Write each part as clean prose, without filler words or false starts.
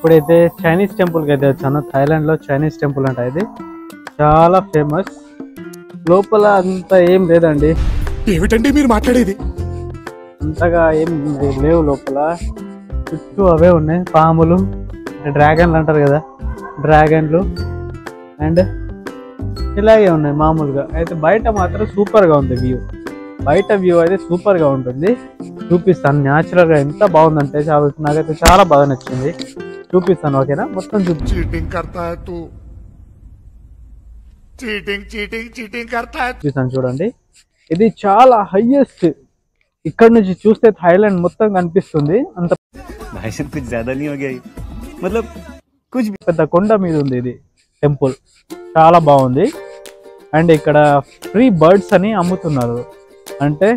ఇప్పుడైతే చైనీస్ టెంపుల్కి అయితే వచ్చాను. థాయిలాండ్లో చైనీస్ టెంపుల్ అంట. ఇది చాలా ఫేమస్. లోపల అంత ఏం లేదండి. ఏమిటండి మీరు మాట్లాడేది? అంతగా ఏం లేవు లోపల. చుట్టూ అవే ఉన్నాయి, పాములు, డ్రాగన్లు అంటారు కదా, డ్రాగన్లు అండ్ ఇలాగే ఉన్నాయి మామూలుగా. అయితే బయట మాత్రం సూపర్గా ఉంది వ్యూ. బయట వ్యూ అయితే సూపర్గా ఉంటుంది. చూపిస్తాను న్యాచురల్గా ఎంత బాగుందంటే నాకైతే చాలా బాగా నచ్చింది. చూపిస్తాను, ఓకేనా? మొత్తం చూపిస్తాను చూడండి. ఇది చాలా హైయెస్ట్. ఇక్కడ నుంచి చూస్తే థాయిలాండ్ మొత్తం కనిపిస్తుంది. అంత పెద్ద కొండ మీద ఉంది ఇది టెంపుల్. చాలా బాగుంది. అండ్ ఇక్కడ ఫ్రీ బర్డ్స్ అని అమ్ముతున్నారు. అంటే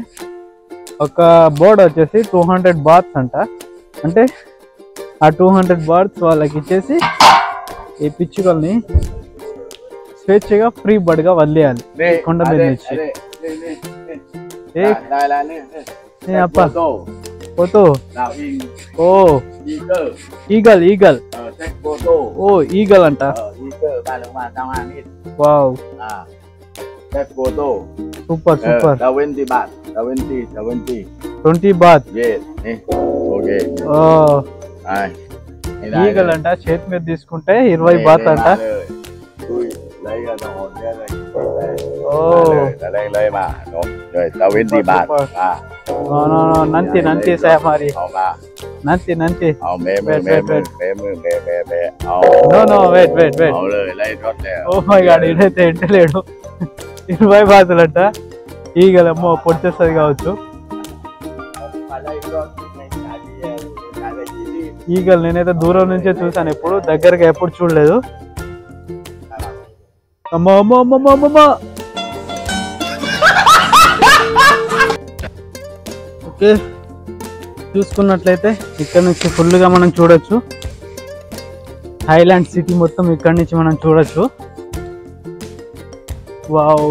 ఒక బర్డ్ వచ్చేసి 200 బాత్స్ అంట. అంటే ఆ 200 బాత్స్ వాళ్ళకి ఇచ్చేసి ఈ పిచ్చుకల్ని స్వేచ్ఛగా ఫ్రీ బర్డ్ గా వదిలేయాలి కొండ మీద నుంచి. Photo oh eagle eagle oh eagle అంట. Wow super super. 20 baht. Eagle అంట. చేతి మీద తీసుకుంటే 20 బాత్ అంట. నంతి నంతి సారీ నంతి నంతి. No wait wait wait. Oh my god, ఇదైతే ఎంటలేడు. 20 బాతులంట. ఈగలమ్మో పొడిచేస్తుంది కావచ్చు. ఈగలు నేనైతే దూరం నుంచే చూసాను, ఎప్పుడు దగ్గరగా ఎప్పుడు చూడలేదు. అమ్మో అమ్మో అమ్మో అమ్మమ్మ. ఓకే, చూసుకున్నట్లయితే ఇక్కడ నుంచి ఫుల్గా మనం చూడొచ్చు. థాయిలాండ్ సిటీ మొత్తం ఇక్కడ నుంచి మనం చూడొచ్చు. వావ్,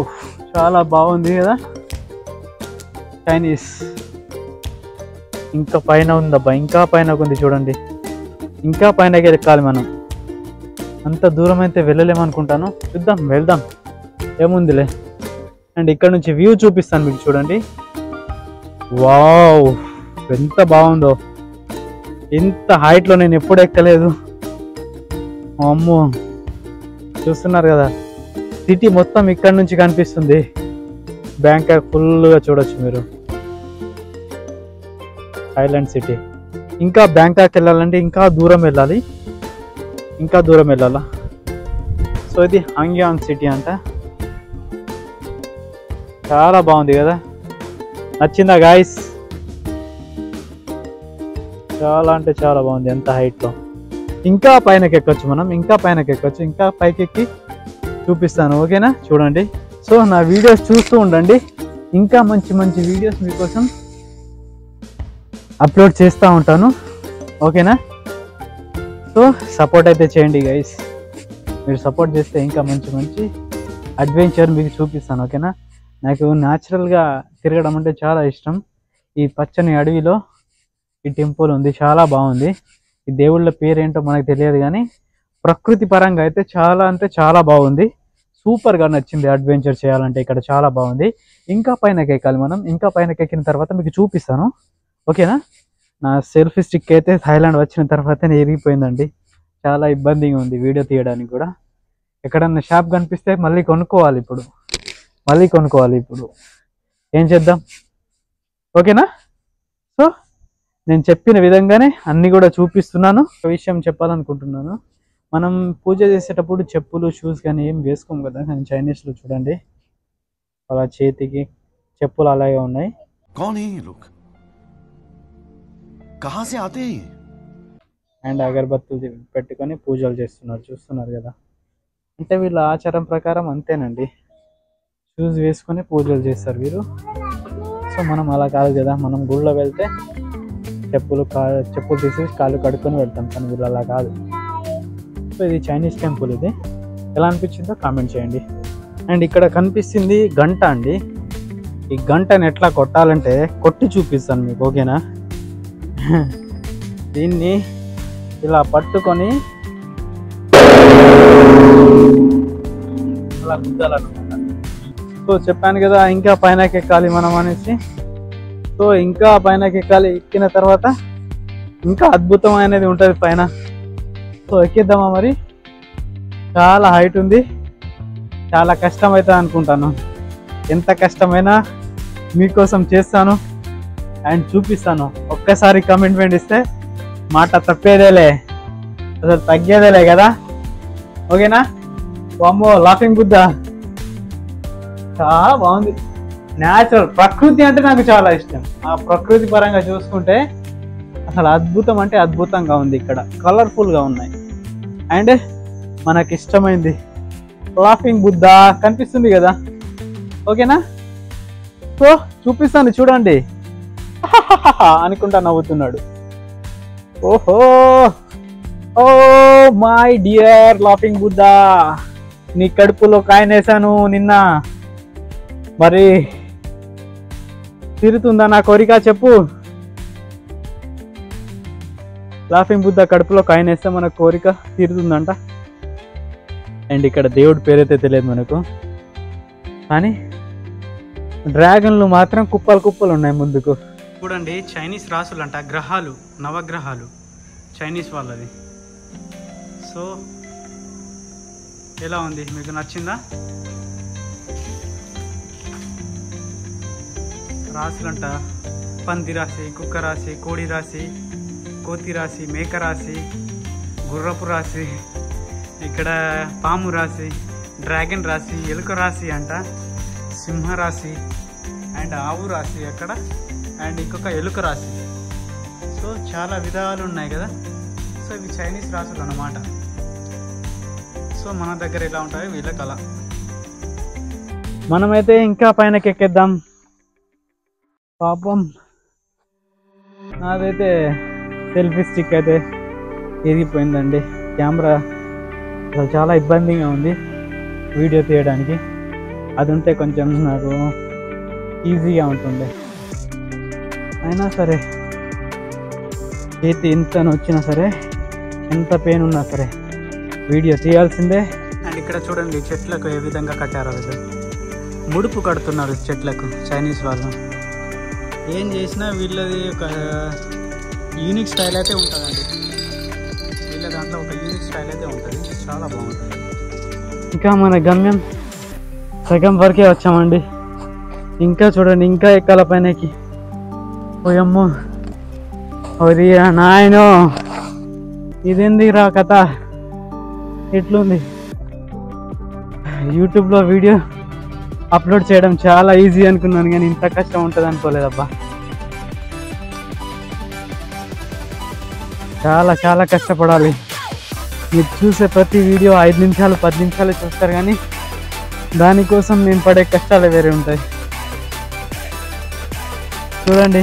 చాలా బాగుంది కదా చైనీస్. ఇంకా పైన ఉందబ్బా, ఇంకా పైన ఉంది చూడండి. ఇంకా పైనకి ఎక్కాలి మనం. అంత దూరం అయితే వెళ్ళలేమనుకుంటాను. చూద్దాం, వెళ్దాం, ఏముందిలే. అండ్ ఇక్కడ నుంచి వ్యూ చూపిస్తాను మీకు, చూడండి. వావ్, ఎంత బాగుందో. ఇంత హైట్లో నేను ఎప్పుడు ఎక్కలేదు. అమ్మో, చూస్తున్నారు కదా, సిటీ మొత్తం ఇక్కడ నుంచి కనిపిస్తుంది. బ్యాంకాక్ ఫుల్గా చూడొచ్చు మీరు, థాయిలాండ్ సిటీ. ఇంకా బ్యాంకాక్ వెళ్ళాలంటే ఇంకా దూరం వెళ్ళాలి, ఇంకా దూరం వెళ్ళాలా. సో ఇది హాంగ్యాంగ్ సిటీ అంట. చాలా బాగుంది కదా, నచ్చిందా గాయస్? చాలా అంటే చాలా బాగుంది. ఎంత హైట్లో. ఇంకా పైనకి ఎక్కొచ్చు మనం, ఇంకా పైనకి ఎక్కొచ్చు. ఇంకా పైకి ఎక్కి చూపిస్తాను, ఓకేనా? చూడండి. సో నా వీడియోస్ చూస్తూ ఉండండి. ఇంకా మంచి మంచి వీడియోస్ మీకోసం అప్లోడ్ చేస్తూ ఉంటాను, ఓకేనా? సో సపోర్ట్ అయితే చేయండి గైస్. మీరు సపోర్ట్ చేస్తే ఇంకా మంచి మంచి అడ్వెంచర్ మీకు చూపిస్తాను, ఓకేనా? నాకు న్యాచురల్గా తిరగడం అంటే చాలా ఇష్టం. ఈ పచ్చని అడవిలో ఈ టెంపుల్ ఉంది, చాలా బాగుంది. ఈ దేవుళ్ళ పేరేంటో మనకు తెలియదు, కానీ ప్రకృతి పరంగా అయితే చాలా అంటే చాలా బాగుంది. సూపర్గా నచ్చింది. అడ్వెంచర్ చేయాలంటే ఇక్కడ చాలా బాగుంది. ఇంకా పైనకి ఎక్కాలి మనం. ఇంకా పైనకి ఎక్కిన తర్వాత మీకు చూపిస్తాను, ఓకేనా? నా సెల్ఫీ స్టిక్ అయితే థాయిలాండ్ వచ్చిన తర్వాతనే ఎరిగిపోయిందండి. చాలా ఇబ్బందిగా ఉంది వీడియో తీయడానికి కూడా. ఎక్కడన్నా షాప్ కనిపిస్తే మళ్ళీ కొనుక్కోవాలి ఇప్పుడు. ఏం చేద్దాం, ఓకేనా? సో నేను చెప్పిన విధంగానే అన్నీ కూడా చూపిస్తున్నాను. ఒక విషయం చెప్పాలనుకుంటున్నాను. మనం పూజ చేసేటప్పుడు చెప్పులు, షూస్ కానీ ఏం వేసుకోం కదా. కానీ చైనీస్లో చూడండి, అలా చేతికి చెప్పులు అలాగే ఉన్నాయి. అండ్ అగరబత్తులు పెట్టుకొని పూజలు చేస్తున్నారు, చూస్తున్నారు కదా. అంటే వీళ్ళ ఆచారం ప్రకారం అంతేనండి, షూస్ వేసుకొని పూజలు చేస్తారు వీరు. సో మనం అలా కాదు కదా. మనం గుళ్ళో వెళ్తే చెప్పులు తీసేసి కాళ్ళు కడుక్కొని వెళ్తాం, కానీ వీళ్ళు అలా కాదు. సో ఇది చైనీస్ టెంపుల్. ఇది ఎలా అనిపించిందో కామెంట్ చేయండి. అండ్ ఇక్కడ కనిపిస్తుంది గంట అండి. ఈ గంటని ఎట్లా కొట్టాలంటే కొట్టి చూపిస్తాను మీకు, ఓకేనా? దీన్ని ఇలా పట్టుకొని అలా గుద్దాలన్నమాట. సో చెప్పాను కదా ఇంకా పైనకి ఎక్కాలి మనం అనేసి. సో ఇంకా పైనకి ఎక్కాలి. ఎక్కిన తర్వాత ఇంకా అద్భుతమైనది ఉంటుంది పైన. సో ఎక్కిద్దామా మరి? చాలా హైట్ ఉంది, చాలా కష్టం అవుతుంది అనుకుంటాను. ఎంత కష్టమైనా మీకోసం చేస్తాను అండ్ చూపిస్తాను. ఒక్కసారి కమిట్మెంట్ ఇస్తే మాట తప్పేదేలే, అసలు తగ్గేదేలే కదా. ఓకేనా? వామ్మో లాఫింగ్ బుద్ధ చాలా బాగుంది. న్యాచురల్ ప్రకృతి అంటే నాకు చాలా ఇష్టం. ఆ ప్రకృతి పరంగా చూసుకుంటే అసలు అద్భుతం అంటే అద్భుతంగా ఉంది. ఇక్కడ కలర్ఫుల్గా ఉన్నాయి అండ్ మనకి ఇష్టమైంది లాఫింగ్ బుద్ధ కనిపిస్తుంది కదా. ఓకేనా? సో చూపిస్తాను చూడండి. అనుకుంటా నవ్వుతున్నాడు. ఓహో, oh my dear laughing Buddha, నీ కడుపులో కాయనేసాను నిన్న. మరి తీరుతుందా నా కోరిక చెప్పు? లాఫింగ్ బుద్ధ కడుపులో కాయనేస్తే మన కోరిక తీరుతుందంట. అండ్ ఇక్కడ దేవుడి పేరైతే తెలియదు మనకు, కానీ డ్రాగన్లు మాత్రం కుప్పలు కుప్పలు ఉన్నాయి ముందుకు. చూడండి, చైనీస్ రాసులు అంట, గ్రహాలు, నవగ్రహాలు చైనీస్ వాళ్ళది. సో ఎలా ఉంది, మీకు నచ్చిందా? రాసులంట పంది రాశి, కుక్క రాశి, కోడి రాశి, కోతి రాశి, మేక రాశి, గుర్రపు రాశి, ఇక్కడ పాము రాశి, డ్రాగన్ రాశి, ఎలుక రాశి అంట, సింహ రాశి అండ్ ఆవు రాశి అక్కడ, అండ్ ఇంకొక ఎలుక రాశి. సో చాలా విధాలు ఉన్నాయి కదా. సో ఇవి చైనీస్ రాశులు అన్నమాట. సో మన దగ్గర ఎలా ఉంటాయో వీళ్ళకి అలా. మనమైతే ఇంకా పైనకి ఎక్కేద్దాం. పాపం నాదైతే సెల్ఫీ స్టిక్ అయితే ఎరిగిపోయిందండి. కెమెరా అసలు చాలా ఇబ్బందిగా ఉంది వీడియో తీయడానికి. అది ఉంటే కొంచెం నాకు ఈజీగా ఉంటుండే. అయినా సరే చేతి ఎంత వచ్చినా సరే, ఎంత పెయిన్ ఉన్నా సరే వీడియో తీయాల్సిందే. అండ్ ఇక్కడ చూడండి చెట్లకు ఏ విధంగా కట్టారో, ముడుపు కడుతున్నారు చెట్లకు చైనీస్ వాళ్ళు. ఏం చేసినా వీళ్ళది ఒక యూనిక్ స్టైల్ అయితే ఉంటుందండి. వీళ్ళ దాంట్లో ఒక యూనిక్ స్టైల్ అయితే ఉంటుంది, చాలా బాగుంటుంది. ఇంకా మన గమ్యం సగం వరకే వచ్చామండి. ఇంకా చూడండి, ఇంకా ఎక్కాల పైనకి. ఓయమ్మో, ఓరి నాయనో, ఇదేంది రా కథ, ఎట్లుంది? యూట్యూబ్లో వీడియో అప్లోడ్ చేయడం చాలా ఈజీ అనుకున్నాను, కానీ ఇంత కష్టం ఉంటుంది అనుకోలేదబ్బా. చాలా చాలా కష్టపడాలి. మీరు చూసే ప్రతి వీడియో 5 నిమిషాలు 10 నిమిషాలు చూస్తారు, కానీ దానికోసం నేను పడే కష్టాలు వేరే ఉంటాయి. చూడండి,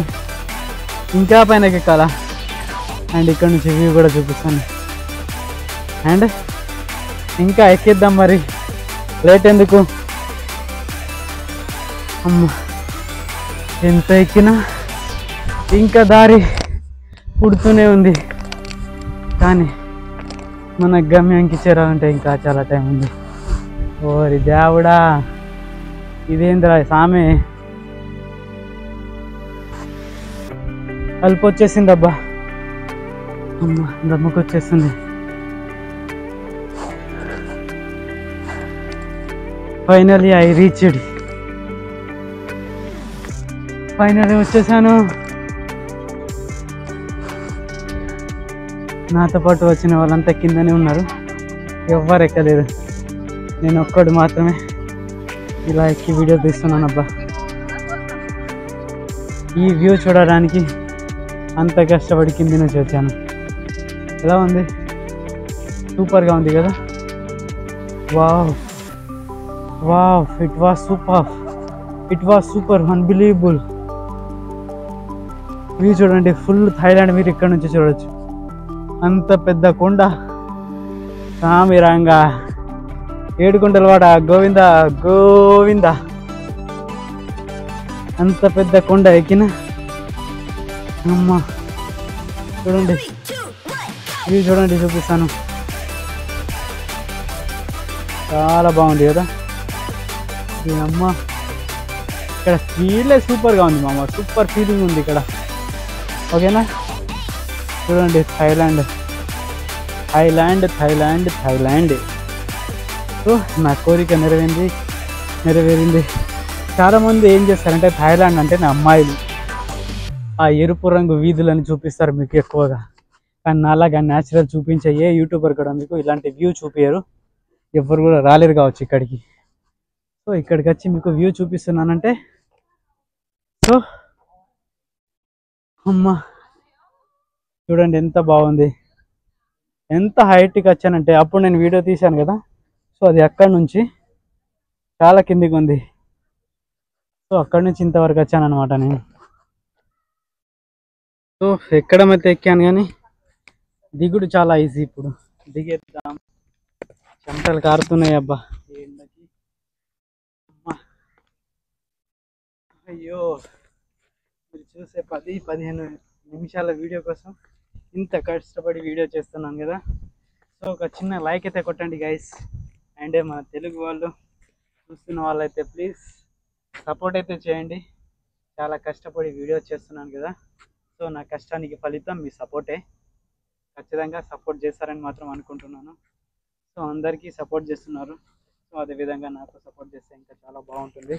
ఇంకా పైనకి ఎక్కాలా. అండ్ ఇక్కడ నుంచి వ్యూ కూడా చూపిస్తాను. అండ్ ఇంకా ఎక్కిద్దాం మరి, లేట్ ఎందుకు. అమ్మ, ఎంత ఎక్కినా ఇంకా దారి పుడుతూనే ఉంది, కానీ మన గమ్యానికి చేరాలంటే ఇంకా చాలా టైం ఉంది. ఓరి దేవుడా, ఇదేంద్రా సామె, అల్పు వచ్చేసింది అబ్బా. అమ్మ, దమ్మకు వచ్చేస్తుంది. Finally I reached. ఫైనలీ వచ్చేసాను. నాతో పాటు వచ్చిన వాళ్ళంతా కిందనే ఉన్నారు, ఎవ్వరు ఎక్కలేరు. నేను ఒక్కడు మాత్రమే ఇలా ఎక్కి వీడియో తీస్తున్నాను అబ్బా. ఈ వ్యూ చూడడానికి అంత కష్టపడి కింది నుంచి వచ్చాను. ఎలా ఉంది? సూపర్గా ఉంది కదా. Wow wow, it was super, it was super, unbelievable. View చూడండి, ఫుల్ థాయిలాండ్ మీరు ఇక్కడ నుంచి చూడవచ్చు. అంత పెద్ద కొండ, సామిరంగా ఏడుకొండలవాడ గోవింద గోవింద. అంత పెద్ద కొండ ఎక్కిన అమ్మ, చూడండి వ్యూ చూడండి, చూపిస్తాను. చాలా బాగుంది కదా ఈ అమ్మ. ఇక్కడ ఫీలే సూపర్గా ఉంది మామ, సూపర్ ఫీలింగ్ ఉంది ఇక్కడ. ఓకేనా, చూడండి Thailand Thailand Thailand Thailand. So నా కోరిక నెరవేరింది. చాలామంది ఏం చేస్తారంటే థాయిలాండ్ అంటే నా అమ్మాయిలు ఆ ఎరుపు రంగు వీధులని చూపిస్తారు మీకు ఎక్కువగా. కానీ నాలాగా న్యాచురల్ చూపించే ఏ యూట్యూబర్ కూడా మీకు ఇలాంటి వ్యూ చూపించరు, ఎవరు కూడా రాలేరు కావచ్చు ఇక్కడికి. సో ఇక్కడికి వచ్చి మీకు వ్యూ చూపిస్తున్నానంటే సో అమ్మ చూడండి ఎంత బాగుంది. ఎంత హైట్కి వచ్చానంటే అప్పుడు నేను వీడియో తీశాను కదా, సో అది అక్కడి నుంచి చాలా కిందికి ఉంది. సో అక్కడి నుంచి ఇంతవరకు వచ్చాను అనమాట నేను. సో ఎక్కడం అయితే ఎక్కాను కానీ దిగుడు చాలా ఈజీ. ఇప్పుడు దిగేద్దాం. చెమటలు కారుతున్నాయి అబ్బా ఎండకి. అయ్యో, మీరు చూసే 10-15 నిమిషాల వీడియో కోసం ఇంత కష్టపడి వీడియో చేస్తున్నాను కదా. సో ఒక చిన్న లైక్ అయితే కొట్టండి గైస్. అండ్ మన తెలుగు వాళ్ళు చూస్తున్న వాళ్ళైతే ప్లీజ్ సపోర్ట్ అయితే చేయండి. చాలా కష్టపడి వీడియో చేస్తున్నాను కదా, సో నా కష్టానికి ఫలితం మీ సపోర్టే. ఖచ్చితంగా సపోర్ట్ చేస్తారని మాత్రం అనుకుంటున్నాను. సో అందరికీ సపోర్ట్ చేస్తున్నారు, సో అదేవిధంగా నాకు సపోర్ట్ చేస్తే ఇంకా చాలా బాగుంటుంది.